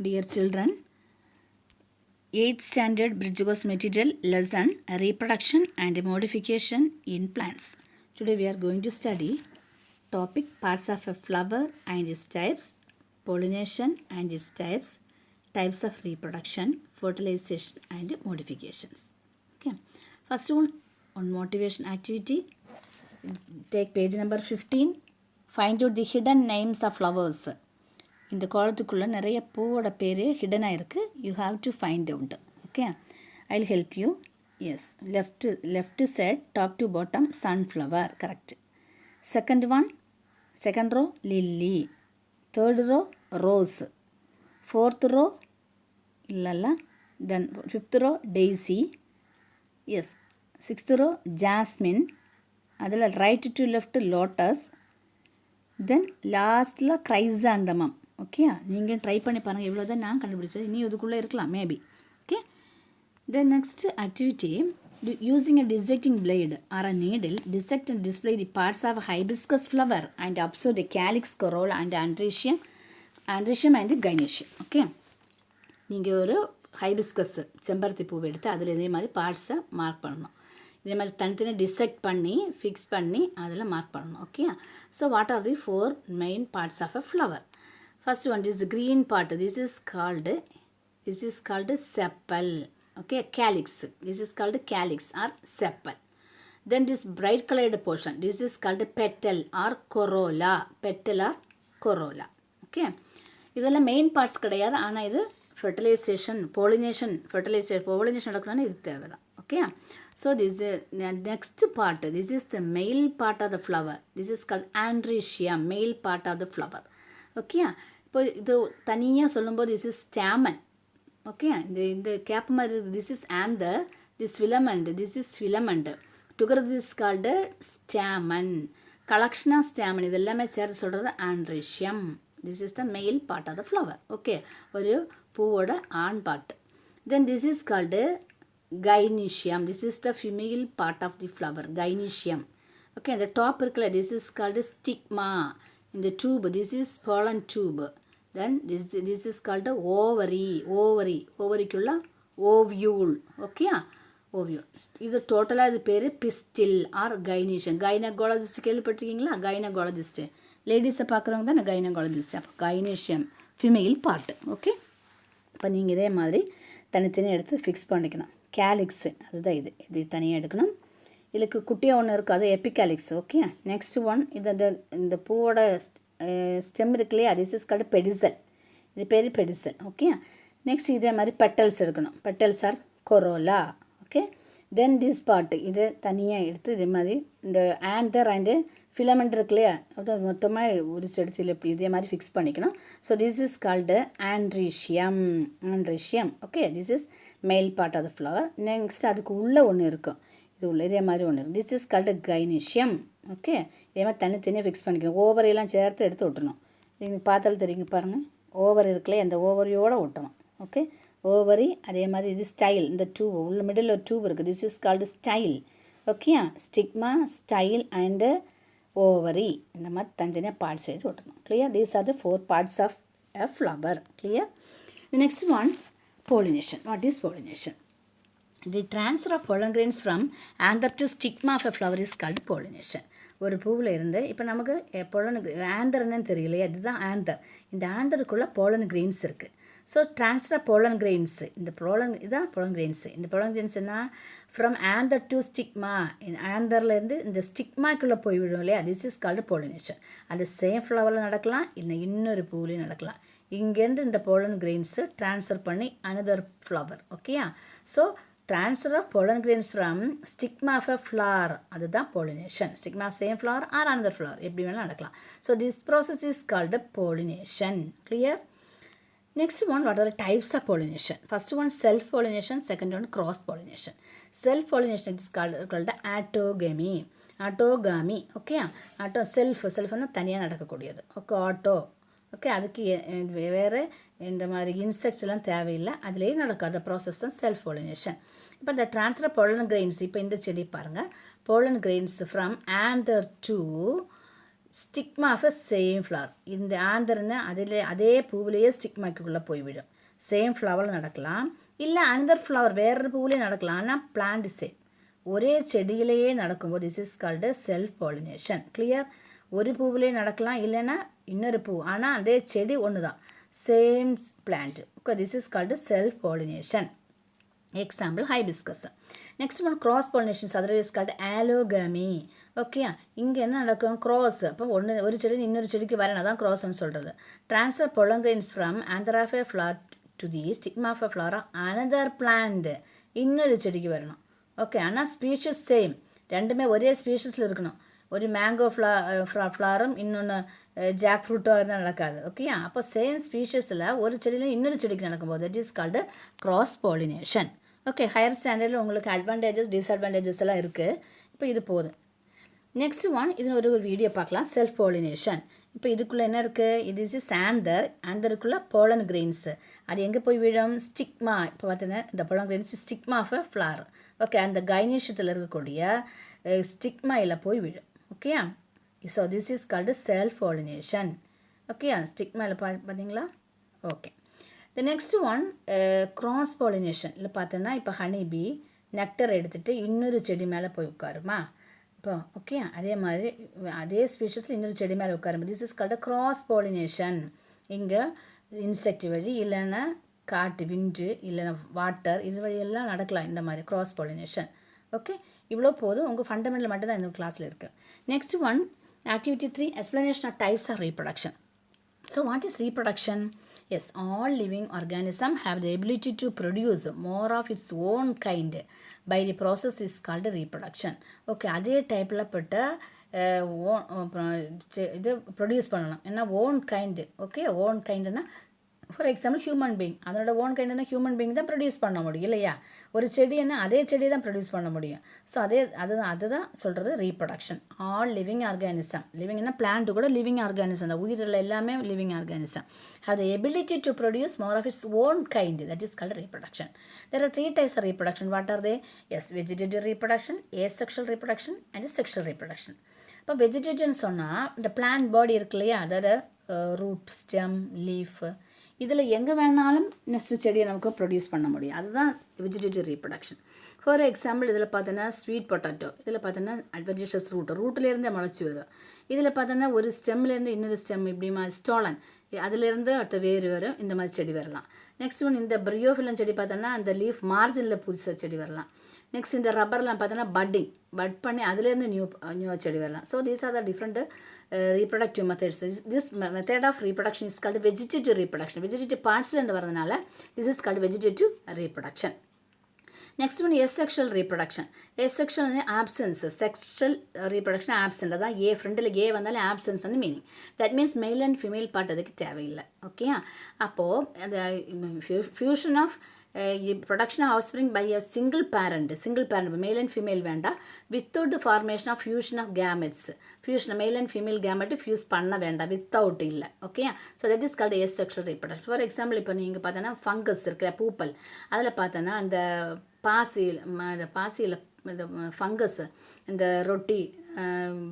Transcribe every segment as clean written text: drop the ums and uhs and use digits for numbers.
Dear children, 8th standard bridge course material lesson reproduction and modification in plants. Today we are going to study topic parts of a flower and its types, pollination and its types of reproduction, fertilization and modifications. Okay. First one on motivation activity. Take page number 15. Find out the hidden names of flowers. இந்த காலத்துக்குள்ளே நிறைய பூவோட பேர் ஹிடனாக இருக்குது. You have to find out. Okay, I will help you. Yes, left side top to bottom sunflower, correct. Second row lily, third row rose, fourth row இல்லைல்ல, then fifth row daisy, yes, sixth row jasmine, அதில் right to left lotus, then லாஸ்ட்டில் chrysanthemum. Okay, நீங்கள் try பண்ணி பாருங்கள். எவ்வளோ தான் நான் கண்டுபிடிச்சது, இனி இதுக்குள்ளே இருக்கலாம் maybe. Okay, then next activity, using a dissecting blade or a needle, dissect and display the parts of a hibiscus flower and observe the calyx, corolla and androecium and gynoecium. Okay, நீங்கள் ஒரு hibiscus செம்பருத்தி பூவை எடுத்து அதில் இதே மாதிரி பார்ட்ஸை mark பண்ணணும். இதே மாதிரி தனித்தனியாக டிசெக்ட் பண்ணி ஃபிக்ஸ் பண்ணி அதில் மார்க் பண்ணணும். Okay, so what are the 4 main parts of a flower? First one is the green part. This is called sepal. Okay, calyx. This is called calyx or sepal. Then this bright colored portion, this is called petal or corolla. Petal or corolla. Okay, இதெல்லாம் main parts கிடையாது. ஆனால் இது fertilisation, pollination நடக்கணும்னா இது தேவை தான். Okay, so this is next part. This is the male part of the flower. This is called androecium, male part of the flower. Okay, இப்போ இது தனியாக சொல்லும்போது திஸ் இஸ் ஸ்டாமன். ஓகே, இந்த கேப் மாதிரி இருக்குது. This is anther, this filament, this is filament together this called stamen. Collection of stamen இது எல்லாமே சேர்த்து சொல்கிறது androecium. This is the male part of the flower. Okay, ஒரு பூவோட ஆண் part. Then this is called gynoecium. This is the female part of the flower, gynoecium. Okay, அந்த top இருக்குல்ல, this is called stigma. In the tube, this is pollen tube. Then this is called ovary. ஓவரிக்குள்ள ovule. Okay, ovule. இது டோட்டலாக இது பேர் pistil R கைனீஷியம். Gynaecologist கேள்விப்பட்டிருக்கீங்களா? Gynaecologist லேடிஸை பார்க்குறவங்க தான் gynaecologist. அப்போ கைனீஷியம் ஃபீமேல் பார்ட். ஓகே, இப்போ நீங்கள் இதே மாதிரி தனித்தனியாக எடுத்து ஃபிக்ஸ் பண்ணிக்கணும். கேலிக்ஸு அதுதான் இது, இப்படி தனியாக எடுக்கணும். இதுக்கு குட்டியாக ஒன்று இருக்குது, அது எபிகாலிக்ஸ். ஓகே, நெக்ஸ்ட் ஒன் இந்த பூவோட ஸ்டெம் இருக்கு இல்லையா, திஸ் இஸ் கால்டு பெடிசல். இது பேர் பெடிசல். ஓகே, நெக்ஸ்ட் இதே மாதிரி பெட்டல்ஸ் எடுக்கணும். Petals are corolla. Okay, then this part இது தனியாக எடுத்து இதே மாதிரி இந்த ஆந்தர் அண்டு ஃபிலமெண்ட் இருக்கு இல்லையா, அது மொத்தமாக உரிச்சு எடுத்து இல்லை இப்படி இதே மாதிரி ஃபிக்ஸ் பண்ணிக்கணும். So this is called androecium. Okay, this is male part of the flower. Next அதுக்கு உள்ளே ஒன்று இருக்கும், இது உள்ள இதே மாதிரி ஒன்று இருக்குது. This is called கைனீஷியம். ஓகே, இதே மாதிரி தனித்தனியாக ஃபிக்ஸ் பண்ணிக்கணும். ஓவரியெல்லாம் சேர்த்து எடுத்து விட்டணும். நீங்கள் பார்த்தாலும் தெரியுங்க பாருங்கள், ஓவர் இருக்குல்ல, அந்த ஓவரியோடு ஒட்டணும். Okay, ovary. அதே மாதிரி இது ஸ்டைல், இந்த டியூப் உள்ள மிடில் ஒரு டியூப் இருக்குது. This is called style. Okay, stigma, style and ovary. இந்த மாதிரி தனித்தனியாக பார்ட்ஸ் எடுத்து விட்டணும். Clear? These are the 4 parts of a flower. Clear? The next one, pollination. What is pollination? The transfer of pollen grains from anther to stigma of a flower is called pollination. ஒரு பூவில் இருந்து இப்போ நமக்கு பொலனுக்கு anther என்னன்னு தெரியலையே, அதுதான் anther. இந்த ஆந்தருக்குள்ளே போலன் கிரெயின்ஸ் இருக்குது. So transfer of pollen grains, இந்த இதுதான் போலன் கிரெயின்ஸு. இந்த போலன் கிரெயின்ஸ் என்ன, ஃப்ரம் ஆந்தர் டு ஸ்டிக்மா. ஆந்தர்லேருந்து இந்த ஸ்டிக்மாக்குள்ளே போய்விடும் இல்லையா, திஸ் இஸ் கால்டு போலினேஷன். அது சேம் ஃப்ளவரில் நடக்கலாம், இல்லை இன்னொரு பூவிலையும் நடக்கலாம். இங்கேருந்து இந்த போலன் கிரெயின்ஸு ட்ரான்ஸ்ஃபர் பண்ணி அனதர் ஃப்ளவர். ஓகேயா, so transfer of pollen grains from stigma of a flower, அதுதான் pollination. Stigma of same flower or another flower, எப்படி வேணாலும் நடக்கலாம். So this process is called pollination. Clear? Next one, what are the types of pollination? First one, self pollination. Second one, cross pollination. Self pollination is called autogamy. Okay, self தனியாக நடக்கக்கூடியது. Okay, auto. Okay, அதுக்கு வேறு இந்த மாதிரி insects எல்லாம் தேவையில்லை, அதிலேயே நடக்காத ப்ராசஸ் தான் செல்ஃப் போலினேஷன். இப்போ இந்த ட்ரான்ஸ்ஃபர் போலன் கிரெயின்ஸ், இப்போ இந்த செடி பாருங்கள், pollen grains from anther to stigma of a same flower. இந்த ஆந்தர்னா அதே பூவிலேயே ஸ்டிக்மாக்குள்ளே போய் விடும். சேம் ஃப்ளவரில் நடக்கலாம், இல்லை அனதர் ஃப்ளவர் வேறு பூவிலே நடக்கலாம். ஆனால் பிளான்ட் சேம், ஒரே செடியிலேயே நடக்கும்போது this is called self pollination. Clear? ஒரு பூவிலே நடக்கலாம், இல்லைன்னா இன்னொரு பூ, ஆனால் அதே செடி ஒன்று தான், same plant. Okay, this is called self pollination. Example hibiscus. Next one cross பாலினேஷன்ஸ், அதர்வைஸ் கால்டு ஆலோகமி. ஓகே, இங்கே என்ன நடக்கும்? கிராஸ். அப்போ ஒரு செடி இன்னொரு செடிக்கு வரணும், தான் கிராஸ்ன்னு சொல்கிறது. Transfer pollen grains from anther of a flower to the stigma of a flower another plant. இன்னொரு செடிக்கு வரணும். ஓகே, ஆனால் ஸ்பீஷஸ் சேம், ரெண்டுமே ஒரே ஸ்பீஷஸில் இருக்கணும். ஒரு மேங்கோ ஃப்ளவரும் இன்னொன்று ஜாக் ஃப்ரூட்டோ இருந்தால் நடக்காது. ஓகே, அப்போ சேம் ஸ்பீஷஸில் ஒரு செடியில் இன்னொரு செடிக்கு நடக்கும்போது it is called cross pollination. Okay, higher ஸ்டாண்டர்டில் உங்களுக்கு அட்வான்டேஜஸ் டிஸ்அட்வான்டேஜஸ் எல்லாம் இருக்குது. இப்போ இது போதும். நெக்ஸ்ட் ஒன், இது ஒரு வீடியோ பார்க்கலாம், செல்ஃப் பாலினேஷன். இப்போ இதுக்குள்ளே என்ன இருக்குது? இது இஸ் ஆந்தருக்குள்ளே pollen grains. அது எங்கே போய் விழும்? ஸ்டிக்மா. இப்போ பார்த்தீங்கன்னா இந்த pollen grains stigma of a flower. Okay, அந்த கைனீஷத்தில் இருக்கக்கூடிய ஸ்டிக்மாயில் போய் விழும். Okay, so this is called self pollination. Okay, ஸ்டிக்மாவில் பார்த்தீங்களா? Okay, the next one cross pollination. இல்லை பார்த்தோன்னா இப்போ ஹனி பீ நெக்டர் எடுத்துகிட்டு இன்னொரு செடி மேலே போய் உட்காருமா? இப்போ ஓகே, அதே மாதிரி அதே ஸ்பீஷஸில் இன்னொரு செடி மேலே உட்காருமா? This is called cross pollination. இங்கே இன்செக்ட் வழி, இல்லைன்னா காட்டு விண்டு, இல்லைன்னா வாட்டர், இது வழியெல்லாம் நடக்கலாம் இந்த மாதிரி கிராஸ் பாலினேஷன். ஓகே, இவ்வளோ போதும். உங்கள் ஃபண்டமெண்டல் மட்டும் தான் இந்த கிளாஸில் இருக்குது. Next one, activity 3, explanation of types of reproduction. So what is reproduction? Yes, all living organisms have the ability to produce more of its own kind by the process is called reproduction. Okay, அதே டைப்பில் பட்ட இது produce பண்ணலாம். ஏன்னா own kind. Okay, own கைண்டுன்னா for example human being, அதனோட own கைண்டுனா human being தான் ப்ரொடியூஸ் பண்ண முடியும் இல்லையா? ஒரு செடின்னா அதே செடி தான் ப்ரொடியூஸ் பண்ண முடியும். ஸோ அதுதான் சொல்கிறது ரீப்ரொடக்ஷன். ஆல் லிவிங் ஆர்கானிசம், லிவிங்னா பிளான்ட் கூட லிவிங் ஆர்கானிசம் தான், உயிரில் எல்லாமே living organism have the ability to produce more of its own kind, that is called reproduction. There are 3 types of reproduction. What are they? Yes, vegetative reproduction, asexual reproduction and sexual reproduction. இப்போ வெஜிடேட்டிவ்னு சொன்னால் இந்த plant பாடி இருக்கு இல்லையா, அதாவது root, stem, leaf, இதில் எங்கே வேணாலும் next செடியை நமக்கு ப்ரொடியூஸ் பண்ண முடியும். அதுதான் வெஜிடேட்டிவ் ரீப்ரொடக்ஷன். ஃபார் எக்ஸாம்பிள் இதில் பார்த்தோன்னா ஸ்வீட் பொட்டாட்டோ, இதில் பார்த்தோன்னா அட்வென்டிஷியஸ் ரூட்லேருந்தே முளைச்சி வரும். இதில் பார்த்தோன்னா ஒரு ஸ்டெம்லேருந்து இன்னொரு ஸ்டெம் இப்படிமா ஸ்டோலன், அதிலேருந்து அடுத்த வேறு வரும், இந்த மாதிரி செடி வரலாம். நெக்ஸ்ட் ஒன், இந்த பிரியோஃபிலம் செடி பார்த்தோன்னா அந்த லீஃப் மார்ஜினில் புதுசாக செடி வரலாம். நெக்ஸ்ட் இந்த ரப்பர்லாம் பார்த்தோன்னா பட் பண்ணி அதுலேருந்து நியூ செடி வரலாம். So these are the different reproductive methods. This method of reproduction is called vegetative reproduction. Vegetative partsலேருந்து வரதுனால this is called vegetative reproduction. Next one, asexual reproduction. Asexual absence, sexual reproduction absent. அதான் ஏ ஃப்ரெண்டில் ஏ வந்தாலும் absence வந்து meaning. That means male and female part அதுக்கு தேவையில்லை. Okay, அப்போது அந்த fusion of production of offspring by a single parent, male and female வேண்டா, without the formation of fusion of gametes, fusion male and female gamete fuse பண்ண வேண்டாம், without இல்லை. Okay, so that is called asexual reproduction. For example இப்போ நீங்கள் பார்த்தோன்னா fungus இருக்குல்ல, பூப்பல், அதில் பார்த்தோன்னா அந்த பாசியில் இந்த ஃபங்கஸ், இந்த ரொட்டி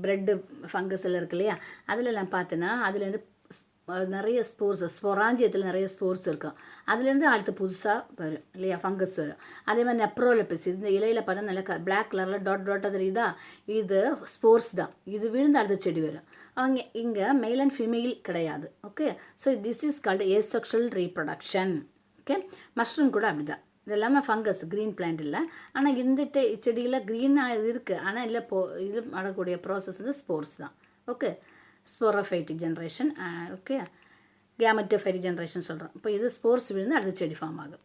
ப்ரெட்டு ஃபங்கஸ் எல்லாம் இருக்கு இல்லையா, அதிலெல்லாம் பார்த்தோன்னா அதுலேருந்து நிறைய ஸ்போராஞ்சியத்தில் நிறைய ஸ்போர்ஸ் இருக்கும். அதுலேருந்து அடுத்து புதுசாக வரும் இல்லையா, ஃபங்கஸ் வரும். அதே மாதிரி நெப்ரோலெபிஸ், இந்த இலையில் பார்த்தா நல்லா பிளாக் கலரில் டாட்டாக தெரியுதா, இது ஸ்போர்ஸ் தான். இது விழுந்து அடுத்த செடி வரும். அவங்க இங்கே மேல் அண்ட் ஃபீமேல் கிடையாது. Okay, so this is called asexual reproduction. Okay, mushroom கூட அப்படி தான். இது எல்லாமே ஃபங்கஸ், க்ரீன் பிளான்ட் இல்லை. ஆனால் இந்த செடியில் க்ரீனாக இருக்குது, ஆனால் இல்லை இது நடக்கக்கூடிய ப்ராசஸ் வந்து ஸ்போர்ஸ் தான். Okay, sporophytic generation. Okay, gametophytic generation சொல்கிறோம். இப்போ இது ஸ்போர்ஸ் விழுந்து அடுத்த செடி ஃபார்ம் ஆகும்.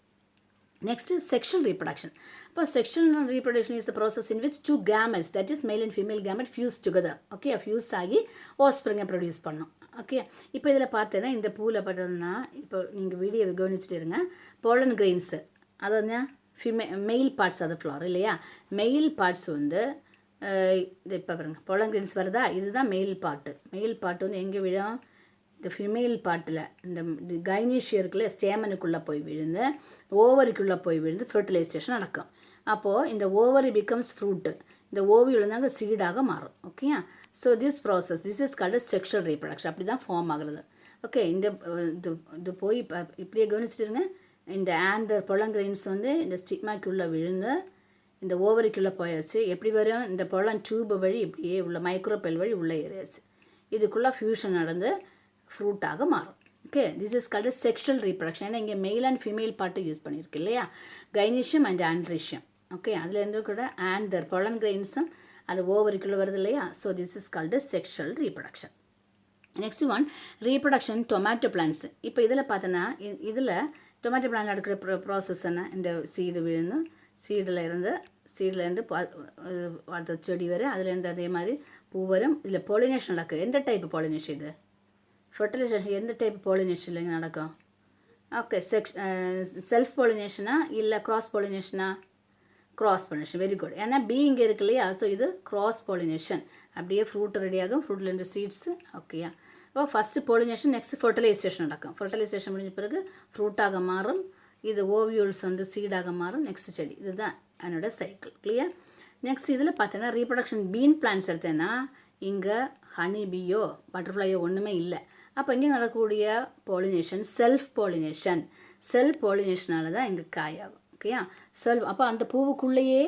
Next sexual reproduction. இப்போ sexual reproduction is the process in which 2 gametes, that is male and female gamete fuse together. Okay, fuse ஆகி ஆஃப்ஸ்ப்ரிங்கை ப்ரொடியூஸ் பண்ணோம். ஓகே, இப்போ இதில் பார்த்தோன்னா இந்த பூவில் பார்த்தோம்னா இப்போ நீங்கள் வீடியோவை கவனிச்சுட்டு இருங்க. pollen grains, அதாவது மெயில் பார்ட்ஸ், அது ஃப்ளவர் இல்லையா, மெயில் பார்ட்ஸ் வந்து இது இப்போ பாருங்க pollen grains வருதா, இதுதான் மெயில் பார்ட்டு வந்து எங்கே விழும், இந்த ஃபிமேல் பார்ட்டில் இந்த கைனீஷியருக்குள்ளே ஸ்டேமனுக்குள்ளே போய் விழுந்து ஓவரிக்குள்ளே போய் விழுந்து ஃபெர்டிலைசேஷன் நடக்கும். அப்போது இந்த ஓவரி பிகம்ஸ் ஃப்ரூட்டு, இந்த ஓவியூல் வந்து அங்கே சீடாக மாறும். ஓகேயா? So this is called sexual reproduction. அப்படி தான் ஃபார்ம் ஆகுறது. ஓகே, இந்த இது போய் இப்படியே கவனிச்சிட்டுருங்க. இந்த ஆண்டர் பொலங்கிரெயின்ஸ் வந்து இந்த ஸ்டிக்மாக்குள்ளே விழுந்து இந்த ஓவரிக்குள்ளே போயாச்சு. எப்படி வரும்? இந்த பொலன் டியூப் வழி இப்படியே உள்ள மைக்ரோபெல் வழி உள்ளே ஏறியாச்சு. இதுக்குள்ளே ஃபியூஷன் நடந்து ஃப்ரூட்டாக மாறும். Okay, this is called sexual reproduction. ஏன்னா இங்கே மெயில் அண்ட் ஃபீமேல் பாட்டு யூஸ் பண்ணியிருக்கு இல்லையா? கைனீஷியம் அண்ட் ஆண்ட்ரிஷியம். ஓகே, அதுலேருந்து கூட ஆண்டர் பொலன் கிரெயின்ஸும் அது ஓவரிக்குள்ளே வருது இல்லையா? So this is called sexual reproduction. Next one, reproduction tomato plants. இப்போ இதில் பார்த்தோன்னா இதில் டொமேட்டோ பிளான்ட் நடக்கிற ப்ராசஸ் என்ன? இந்த சீடு விழுந்து சீடிலேருந்து அடுத்த செடி வரும், அதுலேருந்து அதே மாதிரி பூ வரும். இதில் பாலினேஷன் நடக்குது. எந்த டைப் பாலினேஷன் இது? ஃபெர்டிலைசேஷன் எந்த டைப் பாலினேஷன் இல்லைங்க நடக்கும்? ஓகே, செல்ஃப் பாலினேஷனா இல்லை கிராஸ் பாலினேஷனா? Cross pollination. Very good. ஏன்னா பி இங்கே இருக்கு இல்லையா? ஸோ இது கிராஸ் பாலினேஷன். அப்படியே ஃப்ரூட் ரெடியாகும், ஃப்ரூட்லேருந்து சீட்ஸு. ஓகேயா? இப்போ ஃபஸ்ட்டு பாலினேஷன், நெக்ஸ்ட் ஃபெர்டிலைசேஷன் நடக்கும். ஃபெர்டிலைசேஷன் முடிஞ்ச பிறகு ஃப்ரூட்டாக மாறும், இது ஓவியூல்ஸ் வந்து சீடாக மாறும், நெக்ஸ்ட் செடி. இதுதான் என்னோட சைக்கிள். கிளியர்? நெக்ஸ்ட் இதில் பார்த்தீங்கன்னா ரீப்ரொடக்ஷன் பீன் பிளான்ஸ் எடுத்தேன்னா இங்கே ஹனி பீயோ பட்டர்ஃப்ளையோ ஒன்றுமே இல்லை. அப்போ இங்கே நடக்கக்கூடிய பாலினேஷன் செல்ஃப் பாலினேஷனால தான் இங்கே காயாகும். ஓகேயா? அப்போ அந்த பூவுக்குள்ளேயே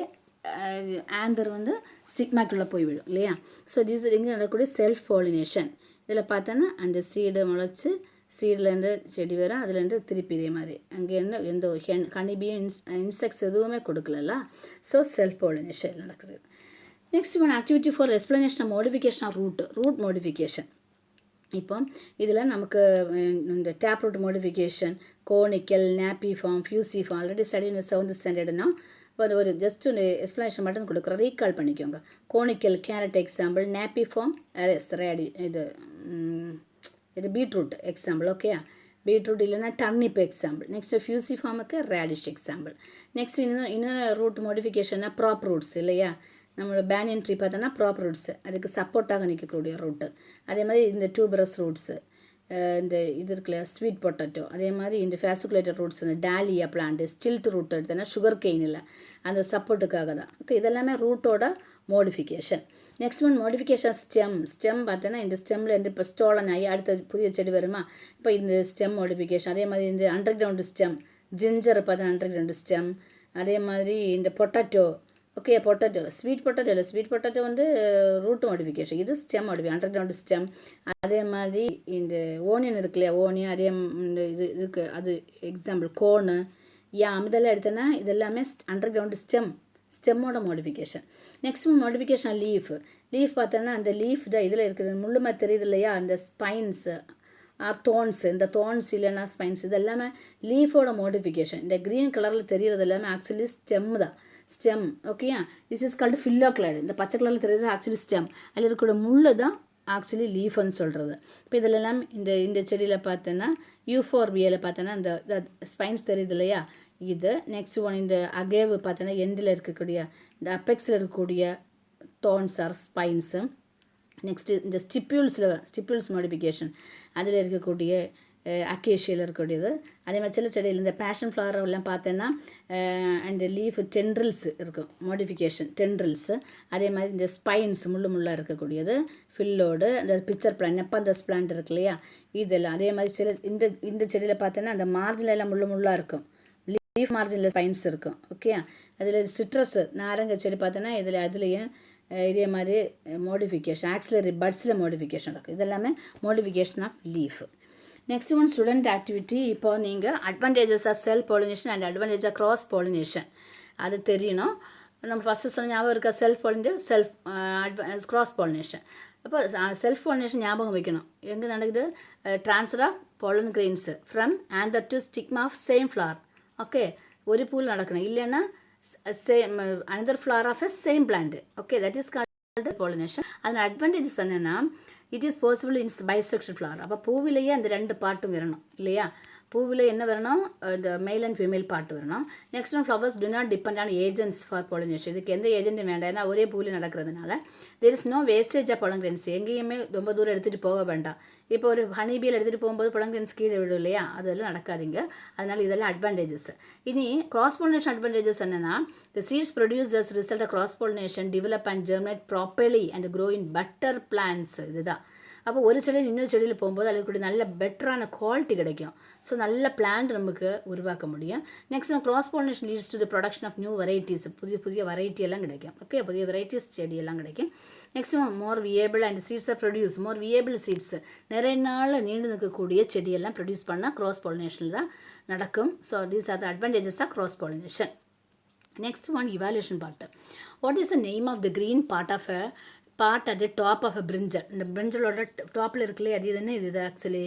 ஆந்தர் வந்து ஸ்டிக்மாக்குள்ளே போய் விடும் இல்லையா? ஸோ இங்கே நடக்கக்கூடிய செல்ஃப் பாலினேஷன். இதில் பார்த்தோன்னா அந்த சீடு முளைச்சி சீட்லேருந்து செடி வரும், அதுலேருந்து திருப்பி இதே மாதிரி அங்கே எந்த ஹனிபியும் இன்செக்ட்ஸ் எதுவுமே கொடுக்கல. ஸோ செல்ஃப் பாலினேஷன் நடக்குது. Next one, activity four explanation modification of root modification. இப்போ இதில் நமக்கு இந்த tap root modification, conical, napiform, fusiform already study இந்த 7th ஸ்டாண்டர்டுனா ஒரு ஜஸ்ட் ஒரு எக்ஸ்ப்ளனேஷன் மட்டும் கொடுக்குறேன், ரீகால் பண்ணிக்கோங்க. Conical carrot example, napiform இது பீட்ரூட் எக்ஸாம்பிள். ஓகேயா? பீட்ரூட் இல்லைன்னா டர்னிப் எக்ஸாம்பிள். நெக்ஸ்ட்டு ஃபியூசி ஃபார்முக்கு ரேடிஷ் எக்ஸாம்பிள். நெக்ஸ்ட் இன்னொரு ரூட் மோடிஃபிகேஷன்னா ப்ராப் ரூட்ஸ் இல்லையா? நம்மளோட பேனியன் ட்ரீ பார்த்தோன்னா ப்ராப் ரூட்ஸு, அதுக்கு சப்போர்ட்டாக நிற்கக்கூடிய ரூட்டு. அதே மாதிரி இந்த டியூபரஸ் ரூட்ஸு, இந்த இது இருக்குல்ல ஸ்வீட் பொட்டேட்டோ, அதே மாதிரி இந்த ஃபேசிகுலேட்டட் ரூட்ஸ், இந்த டாலியா பிளான்ட்டு, ஸ்டில்ட் ரூட் எடுத்தோன்னா சுகர் கெயின் இல்லை, அந்த சப்போர்ட்டுக்காக தான். ஓகே, இதெல்லாமே ரூட்டோட modification. Next one modification stem பார்த்தோன்னா இந்த ஸ்டெம்மில் இருந்து இப்போ ஸ்டோலன் ஆகி அடுத்த புதிய செடி வருமா? இப்போ இந்த ஸ்டெம் மோடிஃபிகேஷன். அதே மாதிரி இந்த அண்டர் கிரவுண்டு ஸ்டெம், ஜிஞ்சர் பார்த்தா அண்டர் கிரவுண்டு ஸ்டெம். அதே மாதிரி இந்த potato, okay potato, sweet potato இல்லை, ஸ்வீட் பொட்டேட்டோ வந்து ரூட் மோடிஃபிகேஷன், இது stem modification, under ground stem. அதே மாதிரி இந்த ஓனியன் இருக்கு இல்லையா? ஓனியன் அதே இந்த இதுக்கு அது எக்ஸாம்பிள் கோனு, இதெல்லாம் எடுத்தோன்னா இதெல்லாமே அண்டர் கிரவுண்டு ஸ்டெம்மோட மோடிஃபிகேஷன். நெக்ஸ்ட் மோடிஃபிகேஷன் லீஃப் பார்த்தோன்னா அந்த லீஃப் தான் இதில் இருக்குது முள்ளுமா தெரியுது இல்லையா? அந்த ஸ்பைன்ஸு தோன்ஸ், இந்த தோன்ஸ் இல்லைன்னா ஸ்பைன்ஸ், இது எல்லாமே லீஃபோட மோடிஃபிகேஷன். இந்த க்ரீன் கலரில் தெரிகிறது எல்லாமே ஆக்சுவலி ஸ்டெம். ஓகேயா? This is called phylloclade. இந்த பச்சை கலரில் தெரியுது ஆக்சுவலி ஸ்டெம், அதில் இருக்கிற முள்ளு தான் ஆக்சுவலி லீஃப்னு சொல்கிறது. இப்போ இதிலெல்லாம் இந்த செடியில் பார்த்தோன்னா யூஃபோர்பியாவில் பார்த்தோன்னா இந்த ஸ்பைன்ஸ் தெரியுது இல்லையா? இது நெக்ஸ்ட் ஒன் இந்த அகேவ் பார்த்தோன்னா எண்டில் இருக்கக்கூடிய இந்த அப்பெக்ஸில் இருக்கக்கூடிய தோன்ஸ் ஆர் ஸ்பைன்ஸு. நெக்ஸ்ட்டு இந்த ஸ்டிப்யூல்ஸ் மோடிஃபிகேஷன், அதில் இருக்கக்கூடிய அக்கேஷியில் இருக்கக்கூடியது. அதே மாதிரி சில செடியில் இந்த பேஷன் ஃப்ளவர் எல்லாம் பார்த்தோன்னா அந்த லீஃப் டென்ட்ரில்ஸ் இருக்கும் மோடிஃபிகேஷன், டென்ட்ரில்ஸு. அதே மாதிரி இந்த ஸ்பைன்ஸ் முள்ளாக இருக்கக்கூடியது ஃபில்லோடு. அந்த பிக்சர் பிளான்ட், நெப்பந்தஸ் பிளான்ட் இருக்கு இல்லையா? இதெல்லாம் அதே மாதிரி சில இந்த செடியில் பார்த்தோன்னா அந்த மார்ஜினெல்லாம் முள்ளாக இருக்கும், லீஃப் மார்ஜினில் ஸ்பைன்ஸ் இருக்கும். ஓகே, அதில் சிட்ரஸ் நாரங்க செடி பார்த்தோன்னா அதுலேயும் இதே மாதிரி மோடிஃபிகேஷன், ஆக்சிலரி பட்ஸில் மோடிஃபிகேஷன் இருக்கும். இதெல்லாமே modification of leaf. Next one student activity. இப்போ நீங்கள் advantages of self pollination and advantage of cross pollination அது தெரியணும். நம்ம ஃபஸ்ட்டு சொன்ன ஞாபகம் இருக்கா? Cross pollination. அப்போ செல்ஃப் பாலினேஷன் ஞாபகம் வைக்கணும். எங்கே நடக்குது? Transfer of pollen grains from anther to stigma of same flower. Okay, ஒரு பூவில் நடக்கணும், இல்லைன்னா same another flower of a same plant. Okay, that is called pollination. அதன் அட்வான்டேஜஸ் என்னென்னா it is possible in bisexual flower. அப்போ பூவிலேயே அந்த ரெண்டு பார்ட்டும் வரணும் இல்லையா? பூவில் என்ன வரணும், இந்த மேல் அண்ட் ஃபீமேல் பார்ட் வரணும். Next one, flowers do not depend on agents for pollination. இதுக்கு எந்த ஏஜென்ட்டும் வேண்டாம், ஏன்னா ஒரே பூவில் நடக்கிறதுனால. there is no wastage of pollen grains. எங்கேயுமே ரொம்ப தூரம் எடுத்துகிட்டு போக வேண்டாம். இப்போ ஒரு ஹனிபியில் எடுத்துகிட்டு போகும்போது pollen grains கீழே விடும் இல்லையா, அதெல்லாம் நடக்காதீங்க. அதனால் இதெல்லாம் அட்வான்டேஜஸ். இனி கிராஸ் பாலினேஷன் அட்வான்டேஜஸ் என்னென்னா, the seeds produced as result of cross pollination develop and germinate properly and grow in better plants. இதுதான். அப்போ ஒரு செடியில் இன்னொரு செடியில் போகும்போது அதுக்கு நல்ல பெட்டரான குவாலிட்டி கிடைக்கும். ஸோ நல்ல பிளான்ட் நமக்கு உருவாக்க முடியும். Next cross pollination leads to the production of new varieties. புதிய புதிய வெரைட்டி எல்லாம் கிடைக்கும். ஓகே, புதிய வெரைட்டிஸ் செடியெல்லாம் கிடைக்கும். நெக்ஸ்ட் மோர் வியேபிள் அண்ட் சீட்ஸை ப்ரொடியூஸ் மோர் வியேபிள் சீட்ஸ். நிறைய நாள் நீண்டு நிற்கக்கூடிய செடியெல்லாம் ப்ரொடியூஸ் பண்ணால் கிராஸ் பாலினேஷனில் தான் நடக்கும். So these are the advantages of cross pollination. Next one, evaluation part. What is the name of the green part of a part at the top of a brinjal. இந்த பிரிஞ்சலோட டாப்பில் இருக்குல்லையே, அது இது என்ன, இது ஆக்சுவலி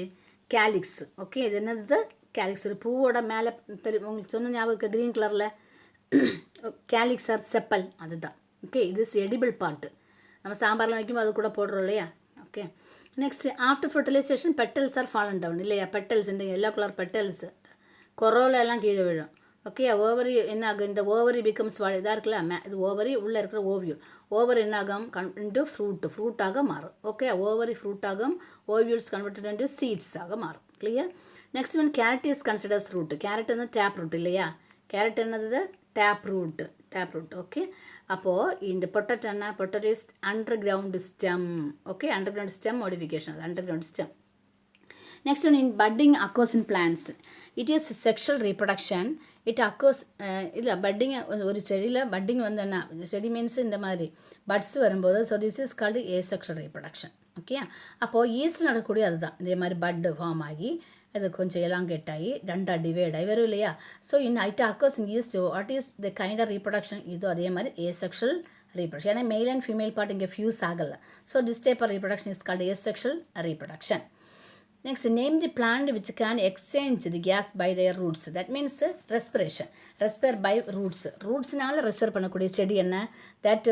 கேலிக்ஸ். ஓகே, இது என்னது, calyx. ஒரு பூவோட மேலே தெரியும் உங்களுக்கு சொன்ன ஞாபகம் இருக்குது, க்ரீன் கலரில் கேலிக்ஸ் ஆர் செப்பல், அதுதான். ஓகே, இது எடிபிள் பார்ட்டு. நம்ம சாம்பார்லாம் வைக்கும்போது அது கூட போடுறோம் இல்லையா. Okay, next after fertilization petals are fallen down இல்லையா. பெட்டல்ஸ், இந்த எல்லோ கலர் பெட்டல்ஸ், கொரோலா எல்லாம் கீழே விழும். ஓகே, ஓவரி என்ன ஆகும், இந்த ஓவரி பிகம்ஸ் இதாக இருக்குல்ல, இது ஓவரி உள்ளே இருக்கிற ஓவியூல். ஓவர் என்ன ஆகும், இன்டு ஃப்ரூட்டாக மாறும். ஓகே, ஓவரி ஃப்ரூட்டாகும், ஓவியூல்ஸ் கன்வெர்டட் இன்டு சீட்ஸாக மாறும். Clear. Next one, carrot is considers root. Carrot வந்து டேப் ரூட் இல்லையா. கேரட் என்னது, டேப் ரூட். ஓகே, அப்போது இந்த பொட்டேட்டோ என்ன, potato is underground stem. Okay, underground stem modification, underground stem. Next one, in budding occurs in plants. It is sexual reproduction. It occurs இல்லை padding ஒரு செடியில் padding வந்து என்ன, செடி means இந்த மாதிரி பட்ஸ் வரும்போது, so this is called asexual reproduction. Okay, அப்போது ஈஸ்டில் நடக்கக்கூடிய அதுதான். இதே மாதிரி பட்டு ஃபார்ம் ஆகி அது கொஞ்சம் எலாங்கேட் ஆகி ரெண்டாக டிவைட் ஆகி வரும் இல்லையா. So it occurs in yeast. What is the kind of reproduction, இது அதே மாதிரி ஏசெக்ஷுவல் reproduction. ஏன்னா மேல் அண்ட் ஃபீமேல் பார்ட் இங்கே ஃபியூஸ் ஆகலை. So this type of reproduction is called asexual reproduction. Next, name the plant which can exchange the gas by their roots. That means respiration. Respire by roots. Rootsனால respire பண்ணக்கூடிய செடி என்ன, that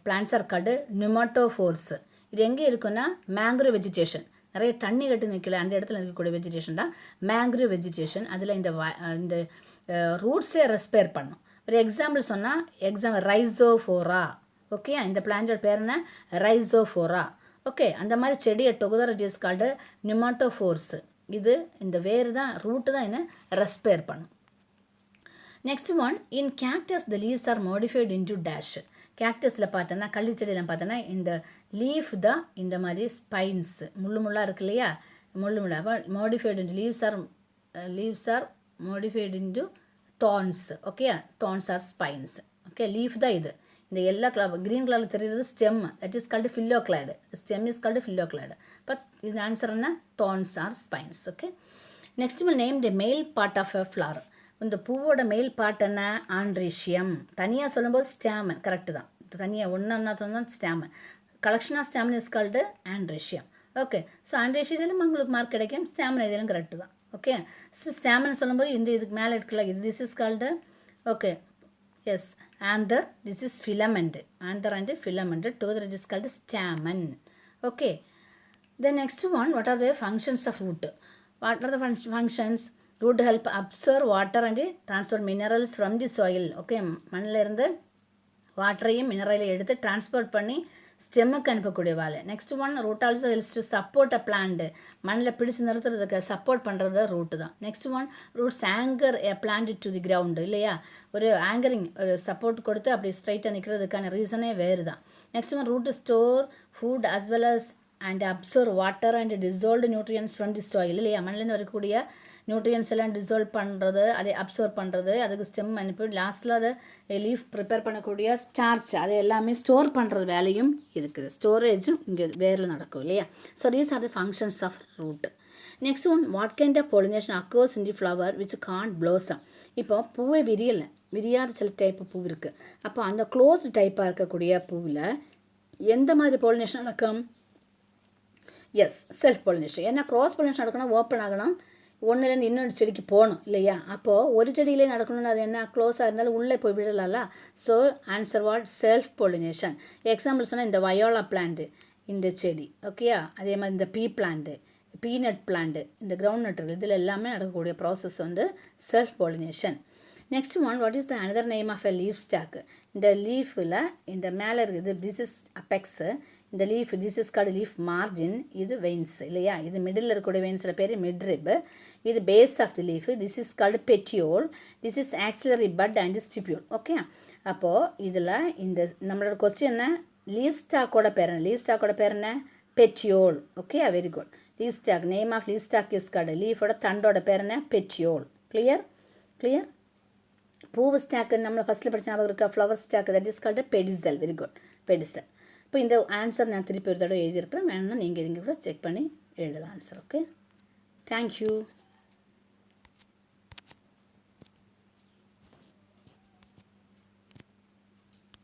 plants are called pneumatophores. இது எங்கே இருக்குன்னா mangrove vegetation. நிறைய தண்ணி கட்டு நிற்கல அந்த இடத்துல இருக்கக்கூடிய வெஜிடேஷன் தான் மேங்க்ரோவ் வெஜிடேஷன். அதில் இந்த ரூட்ஸே ரெஸ்பயர் பண்ணும். ஒரு எக்ஸாம்பிள் சொன்னால் ரைசோஃபோரா. ஓகே, இந்த பிளான்டோட பேர் என்ன, ரைசோஃபோரா. ஓகே, அந்த மாதிரி செடியை together it is called pneumatophores. இது இந்த வேர் தான், ரூட்டு தான் என்ன ரெஸ்பயர் பண்ணும். Next one, in cactus the leaves are modified into dash. கேக்டஸில் பார்த்தோன்னா, கள்ளி செடியில் பார்த்தோன்னா இந்த லீஃப் தான் இந்த மாதிரி ஸ்பைன்ஸ் முள்ளாக இருக்கு இல்லையா, முள்ளு. அப்போ modified into leaves are modified into thorns. Okay, thorns are spines. Okay, leaf தான் இது. இந்த எல்லா கலர் க்ரீன் கலரில் தெரியுறது stem, that is called phylloclade. Stem is called phylloclade. But இது ஆன்சர் என்ன, thorns are spines. Okay, next name the male part of a flower. இந்த பூவோட மேல் பார்ட் என்ன, ஆண்ட்ரீஷியம். தனியாக சொல்லும்போது ஸ்டாமன், கரெக்டு தான். தனியாக ஒன்றா தான் stamen. Collection of stamen is called androecium. Okay, so ஆண்ட்ரீஷியத்திலும் உங்களுக்கு மார்க் கிடைக்கும், ஸ்டாமன் இதிலும் கரெக்டு தான். ஓகே, ஸோ ஸ்டாமன் சொல்லும்போது இந்த இதுக்கு மேலே இருக்குல்ல, இது this is called, okay, yes, anther. This is filament. Anther and filament. Together it is called stamen. Okay. The next one, what are the functions of root? What are the functions? Root help absorb water and transfer minerals from the soil. Okay. மண்ணில் இருந்து வாட்டரையும் மினரலையும் எடுத்து transport பண்ணி ஸ்டெம்முக்கு அனுப்பக்கூடிய வேலை. Next one, root also helps to support a plant. மண்ணில் பிடிச்சு நிறுத்துறதுக்கு சப்போர்ட் பண்ணுறது ரூட்டு தான். Next one, roots anchor a plant to the ground இல்லையா. ஒரு ஆங்கரிங், ஒரு சப்போர்ட் கொடுத்து அப்படி ஸ்ட்ரைட்டாக நிற்கிறதுக்கான ரீசனே வேறு தான். Next one, root store food as well as and absorb water and dissolved nutrients from the soil இல்லையா. மண்ணிலேருந்து வரக்கூடிய நியூட்ரியன்ஸ் எல்லாம் டிசால்வ் பண்ணுறது, அதை அப்சர்வ் பண்ணுறது, அதுக்கு ஸ்டெம் அனுப்பி லாஸ்ட்டில் அதை லீஃப் ப்ரிப்பேர் பண்ணக்கூடிய ஸ்டார்ச், அதை எல்லாமே ஸ்டோர் பண்ணுறது வேலையும் இருக்குது. ஸ்டோரேஜும் இங்கே வேரில் நடக்கும் இல்லையா. So these are the functions of root. Next one, what kind of pollination occurs in the flower which can't blossom. இப்போ பூவே விரியாத சில டைப்பு பூ இருக்குது. அப்போ அந்த க்ளோஸ்டு டைப்பாக இருக்கக்கூடிய பூவில் எந்த மாதிரி பாலினேஷன் நடக்கும், எஸ், செல்ஃப் பாலினேஷன். ஏன்னா க்ராஸ் பாலினேஷன் நடக்கணும், ஓப்பன் ஆகணும், ஒன்றுலேருந்து இன்னொரு செடிக்கு போகணும் இல்லையா. அப்போது ஒரு செடியிலே நடக்கணும்னு அது என்ன க்ளோஸாக இருந்தாலும் உள்ளே போய் விடலாம்ல. So answer what, self pollination. Example சொன்னால் இந்த வயோலா பிளான்ட்டு, இந்த செடி ஓகேயா, அதே மாதிரி இந்த பீ பிளான்ட்டு, பீனட் பிளான்ட், இந்த கிரவுண்ட் நட் இருக்குது, இதில் எல்லாமே நடக்கக்கூடிய ப்ராசஸ் வந்து self pollination. Next one, what is the another name of a leaf stalk? இந்த லீஃபில் இந்த மேலே இருக்குது திஸ் இஸ் அபெக்ஸு, இந்த leaf this is called leaf margin, இது வெயின்ஸ் இல்லையா, இது மிடில் இருக்கக்கூடிய வெயின்ஸோட பேர் மிட்ரிப், இது base of the leaf, this is called petiole, this is axillary bud and stipule. Okay, அப்போது இதில் இந்த நம்மளோட கொஸ்டின் என்ன, லீஃப் ஸ்டாக்கோட பேர் என்ன, லீஃப் ஸ்டாக்கோட பேர் என்ன, petiole. Okay, very good. Leaf stalk, name of leaf stalk is called, லீஃபோட தண்டோட பேர் என்ன, பெட்டியோல். Clear clear. பூவு ஸ்டாக்கு நம்ம ஃபஸ்ட்டில் படிச்ச ஞாபகம் இருக்கா, flower stalk, that is called pedicel. Very good, pedicel. இப்போ இந்த ஆன்சர் நான் திருப்பி ஒரு தடவை எழுதியிருக்கிறேன், வேணும்னா நீங்கள் இங்கே கூட செக் பண்ணி எழுதலாம் ஆன்சர். Okay, thank you.